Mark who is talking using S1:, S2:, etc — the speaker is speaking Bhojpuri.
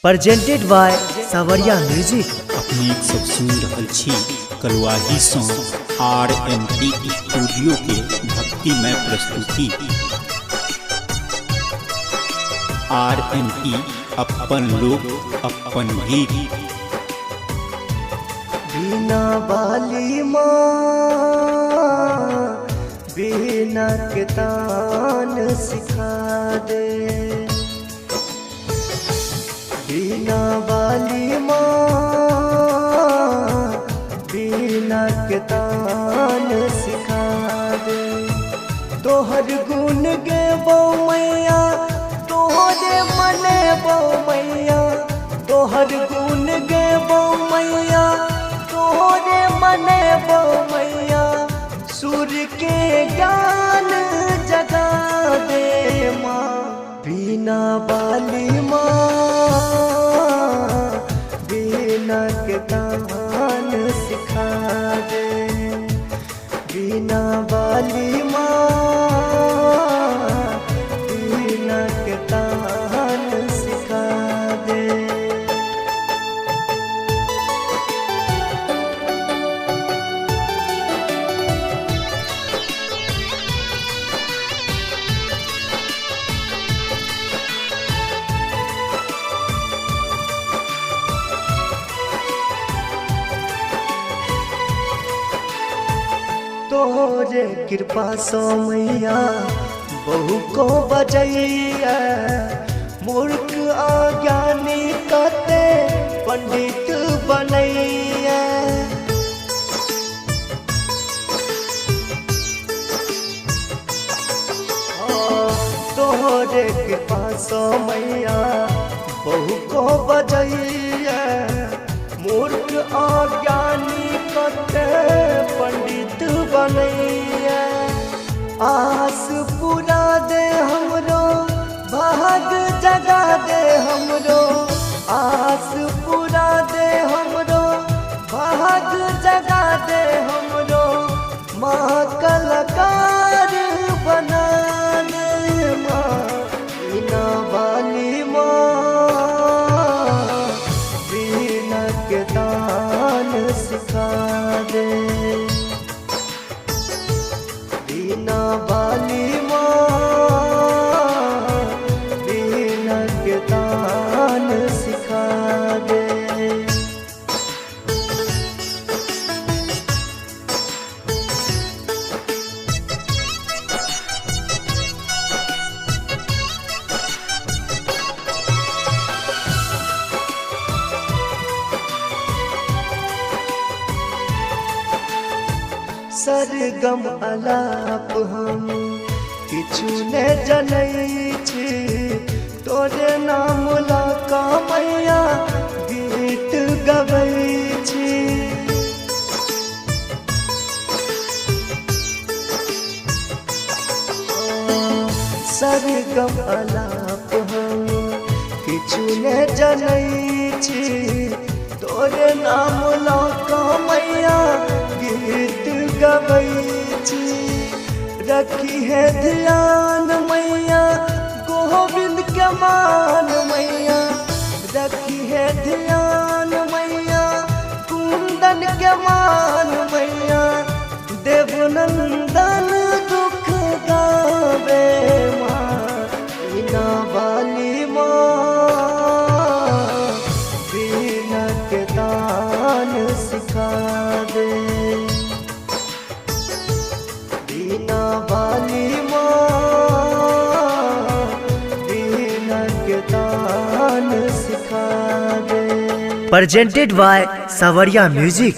S1: presented by Savaria Music।
S2: अपने सब सुन रहल छी कलवाही सँ RMT स्टूडियो के भक्तिमय प्रस्तुति। RMT अपन लोक अपन गीत।
S1: बीना वाली माँ बीना के तान सिखा दे, बीना वाली माँ बीना के तान सिखा दे। तोहर गुण गे बो मैया तोहरे मने बो मैया, तोहर गुण गे बो मैया तोहरे मने बो मैया। सूर के ज्ञान जगा दे माँ बीना वाली माँ बीना के तान सिखा दे, बीना वाली माँ बीना के तान सिखा दे। तोरे कृपा सो मैया बहु को बजैया, मूर्ख अज्ञानी कते पंडित बनैया। तोरे कृपा सो मैया बहु को बजैया, मूर्ख अज्ञानी कते पंडित बनैया। आस पूरा दे हमरो भाग जगा दे हमरो, आस पूरा दे हमरो भाग जगा दे हमरो। माँ कलाकार बना दे माँ बीना वाली माँ बीना के तान सिखा दे, बीना वाली माँ बीना के तान सिखा दे। सरगम अलाप हम किछु ने जनै छी, तोरे नाम लका मैया गीत गबै छी। सरगम अलाप हम किछु ने जनै छी, तोरे नाम लका मैया गीत गबै छी। रखी है ध्यान मैया गोविंद के मान मैया, रखी है ध्यान मैया कुंदन के मान मैया। देवनंदन दुख गावे माँ बीना वाली माँ बीना के तान सिखा दे, बीना वाली माँ बीना के तान सिखा दे। presented by Savaria Music।